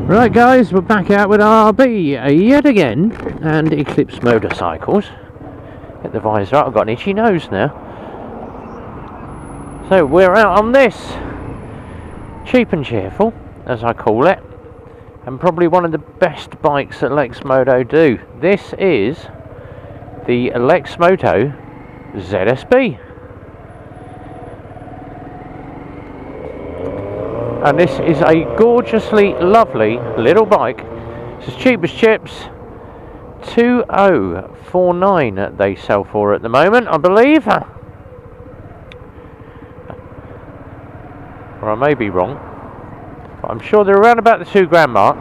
Right guys, we're back out with RB yet again, and Eclipse motorcycles. Get the visor up, I've got an itchy nose now. So we're out on this, cheap and cheerful, as I call it, and probably one of the best bikes that Lexmoto do. This is the Lexmoto ZSB. And this is a gorgeously lovely little bike. It's as cheap as chips. 2049 they sell for at the moment, I believe. Or I may be wrong, but I'm sure they're around about the £2,000 mark.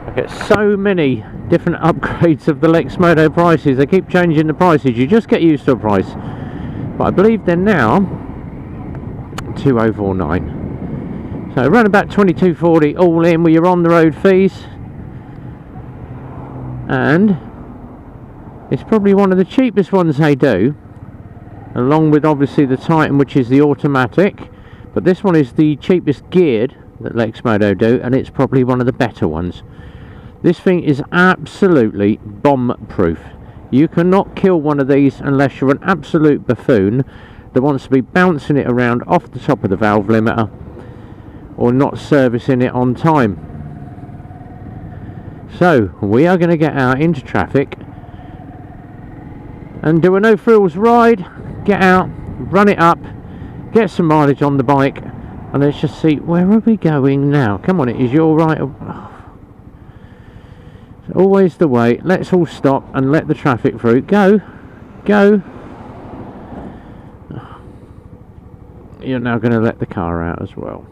I get so many different upgrades of the Lexmoto prices. They keep changing the prices. You just get used to a price. But I believe they're now 2049, so around about 2240 all in with your on the road fees, and it's probably one of the cheapest ones they do, along with obviously the Titan, which is the automatic, but this one is the cheapest geared that Lexmoto do, and it's probably one of the better ones. This thing is absolutely bomb proof. You cannot kill one of these unless you're an absolute buffoon that wants to be bouncing it around off the top of the valve limiter or not servicing it on time. So we are going to get out into traffic and do a no frills ride, get out, run it up, get some mileage on the bike, and let's just see, where are we going now? Come on, it is your right. It's always the way. Let's all stop and let the traffic through. Go, go. You're now going to let the car out as well.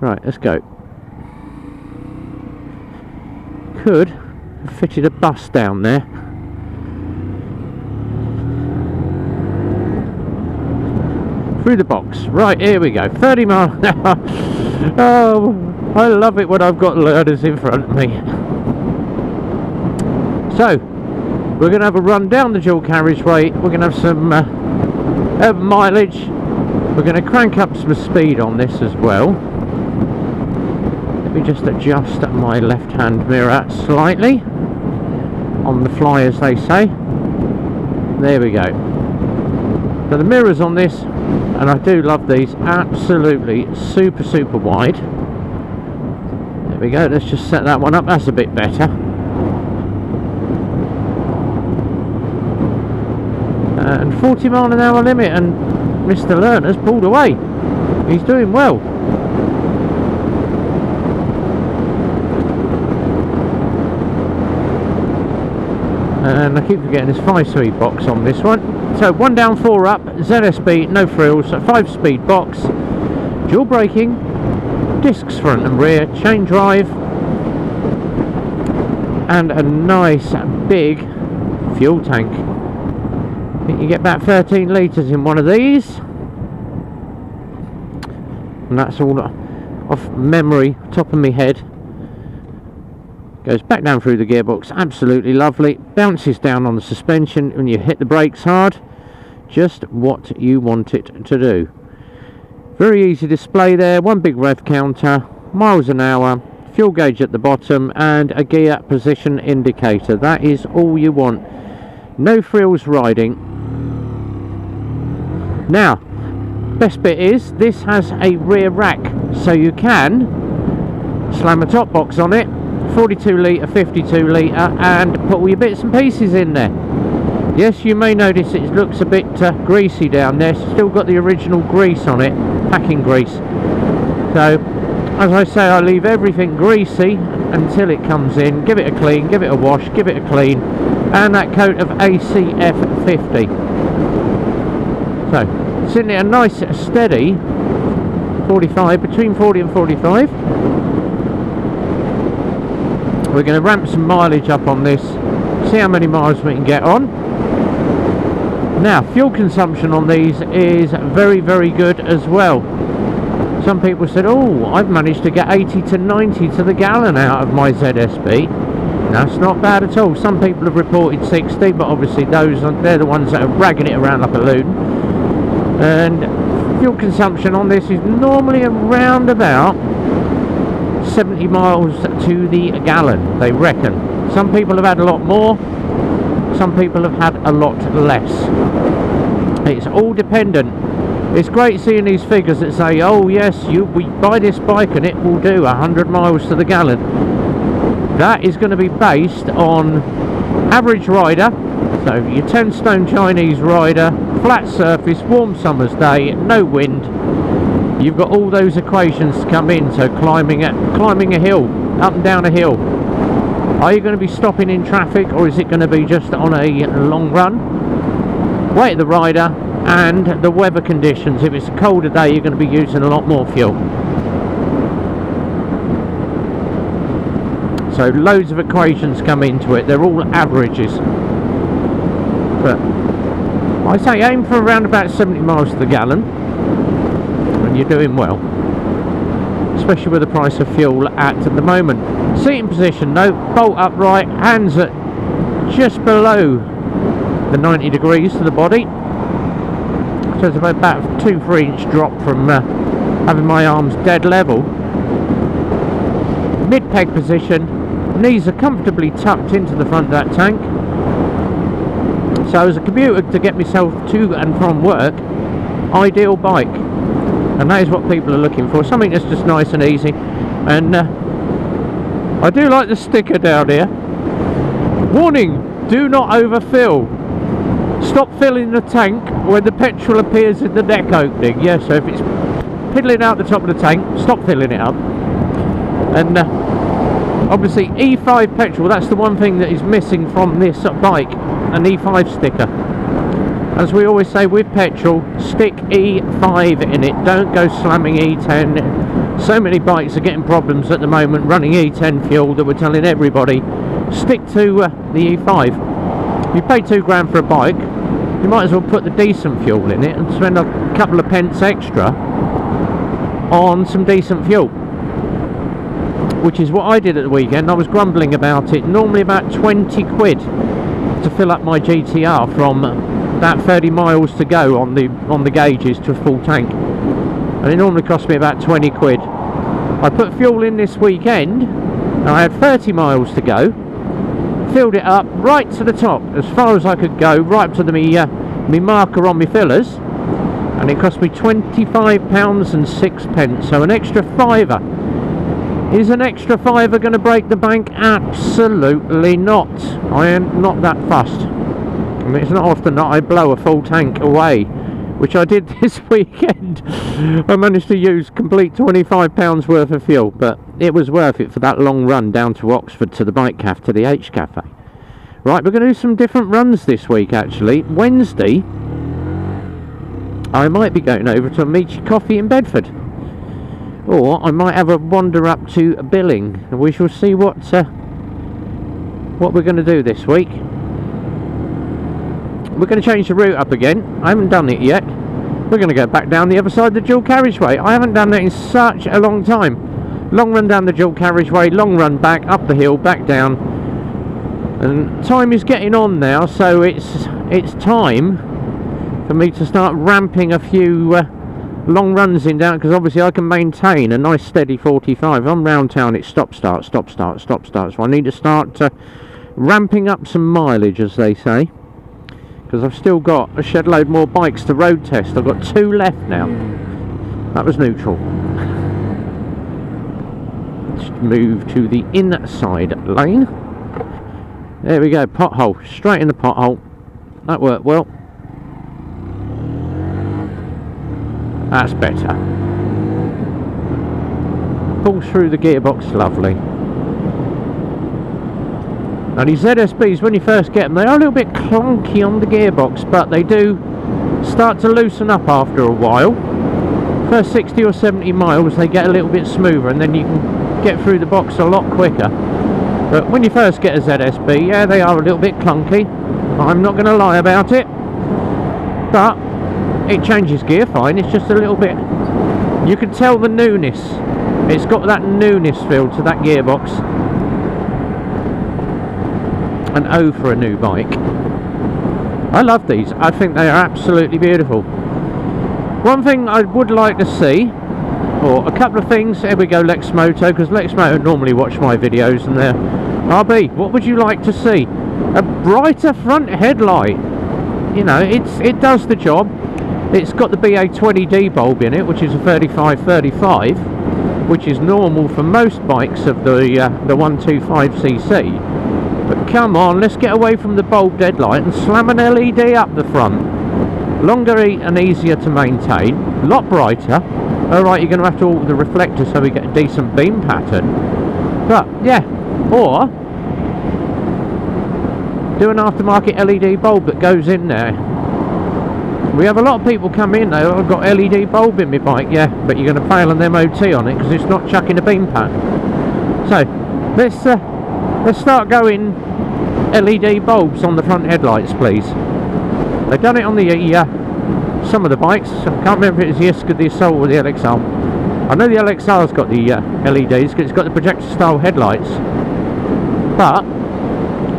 Right, let's go. Could have fitted a bus down there. Through the box. Right, here we go. 30 miles an hour. Oh, I love it when I've got learners in front of me. So, we're going to have a run down the dual carriageway. We're going to have some mileage. We're going to crank up some speed on this as well. Let me just adjust my left hand mirror slightly on the fly, as they say. There we go. So the mirrors on this, and I do love these, absolutely super wide. There we go. Let's just set that one up. That's a bit better. And 40 mile an hour limit, and Mr. Learner's pulled away. He's doing well. And I keep forgetting there's 5-speed box on this one. So 1 down 4 up, ZSB, no frills, 5-speed box, dual braking, discs front and rear, chain drive, and a nice big fuel tank. I think you get about 13 litres in one of these, and that's all off memory, top of my head. Goes back down through the gearbox, absolutely lovely. Bounces down on the suspension when you hit the brakes hard. Just what you want it to do. Very easy display there, one big rev counter, miles an hour, fuel gauge at the bottom, and a gear position indicator. That is all you want. No frills riding. Now, best bit is this has a rear rack, so you can slam a top box on it, 42 litre, 52 litre, and put all your bits and pieces in there. Yes, you may notice it looks a bit greasy down there. It's still got the original grease on it, packing grease. So, as I say, I leave everything greasy until it comes in. Give it a clean, give it a wash, give it a clean, and that coat of ACF 50. So, sitting at a nice steady 45, between 40 and 45. We're going to ramp some mileage up on this, see how many miles we can get on. Now, fuel consumption on these is very good as well. Some people said, oh, I've managed to get 80 to 90 to the gallon out of my ZSB. That's not bad at all. Some people have reported 60, but obviously they're the ones that are dragging it around like a loon. And fuel consumption on this is normally around about 70 miles to the gallon, they reckon. Some people have had a lot more, some people have had a lot less. It's all dependent. It's great seeing these figures that say, oh yes, we buy this bike and it will do 100 miles to the gallon. That is going to be based on average rider, so your 10 stone Chinese rider, flat surface, warm summer's day, no wind. You've got all those equations to come in. So climbing a hill, up and down a hill, are you going to be stopping in traffic, or is it going to be just on a long run? Weight of the rider and the weather conditions. If it's a colder day, you're going to be using a lot more fuel. So loads of equations come into it. They're all averages, but I say aim for around about 70 miles to the gallon and you're doing well, especially with the price of fuel at the moment. Seating position, no, bolt upright, hands at just below the 90 degrees to the body, so it's about a 2-3 inch drop from having my arms dead level. Mid peg position, knees are comfortably tucked into the front of that tank. So as a commuter, to get myself to and from work, ideal bike. And that is what people are looking for, something that's just nice and easy. And I do like the sticker down here. Warning, do not overfill. Stop filling the tank when the petrol appears in the neck opening. Yeah, so if it's piddling out the top of the tank, stop filling it up. And obviously E5 petrol, that's the one thing that is missing from this bike, an E5 sticker. As we always say with petrol, stick E5 in it, don't go slamming E10. So many bikes are getting problems at the moment running E10 fuel that we're telling everybody, stick to the E5. You pay £2 for a bike, you might as well put the decent fuel in it and spend a couple of pence extra on some decent fuel. Which is what I did at the weekend. I was grumbling about it. Normally about 20 quid to fill up my GTR from about 30 miles to go on the gauges to a full tank, and it normally cost me about 20 quid. I put fuel in this weekend and I had 30 miles to go, filled it up right to the top as far as I could go, right up to me marker on my fillers, and it cost me £25.06. So an extra fiver. Is an extra fiver going to break the bank? Absolutely not. I am not that fussed. I mean, it's not often that I blow a full tank away, which I did this weekend. I managed to use complete £25 worth of fuel, but it was worth it for that long run down to Oxford to the bike cafe, to the H Cafe. Right, we're going to do some different runs this week actually. Wednesday, I might be going over to a Meachy Coffee in Bedford. Or I might have a wander up to Billing, and we shall see what we're going to do this week. We're going to change the route up again. I haven't done it yet. We're going to go back down the other side of the dual carriageway. I haven't done that in such a long time. Long run down the dual carriageway, long run back, up the hill, back down. And time is getting on now, so it's time for me to start ramping a few long runs in down, because obviously I can maintain a nice steady 45. I'm round town, it's stop start, stop start, stop start, so I need to start ramping up some mileage, as they say, because I've still got a shed load more bikes to road test. I've got 2 left now. That was neutral. Let's move to the inside lane. There we go, pothole, straight in the pothole. That worked well. That's better. Pulls through the gearbox, lovely. Now these ZSBs, when you first get them, they are a little bit clunky on the gearbox, but they do start to loosen up after a while. First 60 or 70 miles they get a little bit smoother, and then you can get through the box a lot quicker. But when you first get a ZSB, yeah, they are a little bit clunky. I'm not going to lie about it. But it changes gear fine, it's just a little bit, you can tell the newness. It's got that newness feel to that gearbox. An O for a new bike. I love these, I think they are absolutely beautiful. One thing I would like to see, or a couple of things, here we go, Lexmoto, because Lexmoto normally watch my videos, and they're, RB, what would you like to see? A brighter front headlight. You know, it does the job. It's got the BA20D bulb in it, which is a 3535, which is normal for most bikes of the 125cc. But come on, let's get away from the bulb headlight and slam an LED up the front. Longer and easier to maintain, a lot brighter. Alright, you're going to have to alter the reflector so we get a decent beam pattern. But, yeah, or do an aftermarket LED bulb that goes in there. We have a lot of people come in though, I've got LED bulb in my bike, yeah, but you're going to fail an MOT on it because it's not chucking a beam pattern. So, let's start going LED bulbs on the front headlights, please. They've done it on the some of the bikes. I can't remember if it was the Iska, the Assault or the LXR. I know the LXR's got the LEDs because it's got the projector style headlights. But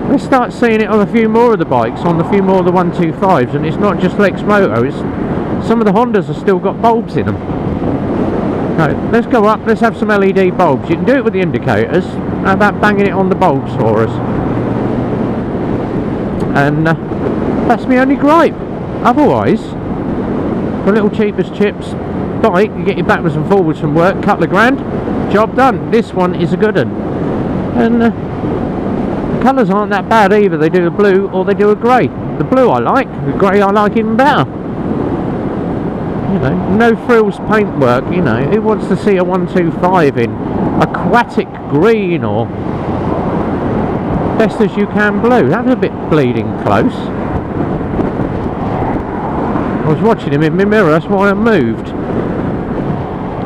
let's start seeing it on a few more of the bikes, on a few more of the 125s, and it's not just Lexmoto, it's some of the Hondas have still got bulbs in them. So let's go up, let's have some LED bulbs. You can do it with the indicators. How about banging it on the bulbs for us? And that's my only gripe. Otherwise, for a little cheap as chips bike, you get you backwards and forwards from work, couple of grand, job done. This one is a good one. And the colours aren't that bad either. They do a blue or they do a grey. The blue I like, the grey I like even better. You know, no frills paintwork, you know. Who wants to see a 125 in aquatic green or best as you can blue? That was a bit bleeding close. I was watching him in my mirror, that's why I moved.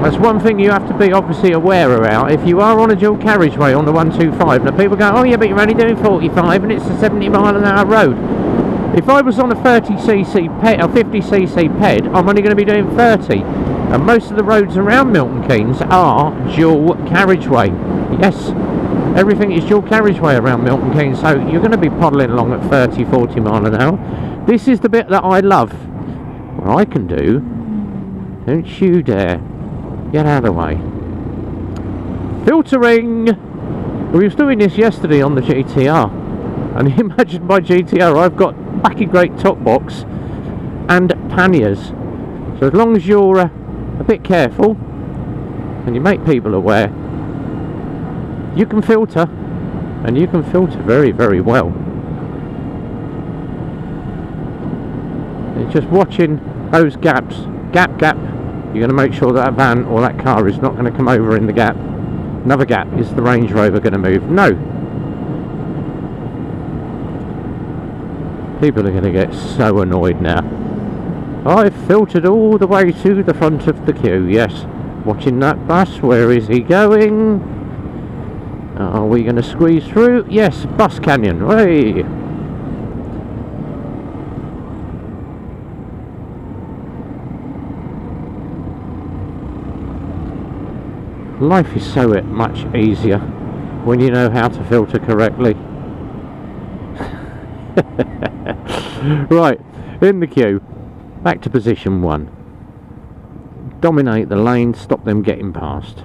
That's one thing you have to be obviously aware about. If you are on a dual carriageway on the 125, now people go, oh yeah, but you're only doing 45 and it's a 70-mile-an-hour road. If I was on a 30cc ped or 50cc ped, I'm only going to be doing 30. And most of the roads around Milton Keynes are dual carriageway. Yes, everything is dual carriageway around Milton Keynes, so you're going to be poddling along at 30, 40 mile an hour. This is the bit that I love. What I can do, don't you dare. Get out of the way. Filtering! We was doing this yesterday on the GTR. And imagine my GTR, I've got backy great top box and panniers. So as long as you're a bit careful and you make people aware, you can filter. And you can filter very, very well. It's just watching those gaps. Gap. You're going to make sure that van or that car is not going to come over in the gap. Another gap. Is the Range Rover going to move? No. People are going to get so annoyed now. I've filtered all the way to the front of the queue. Yes. Watching that bus. Where is he going? Are we going to squeeze through? Yes. Bus canyon. Hey. Life is so much easier when you know how to filter correctly. Right, in the queue, back to position 1. Dominate the lane, stop them getting past.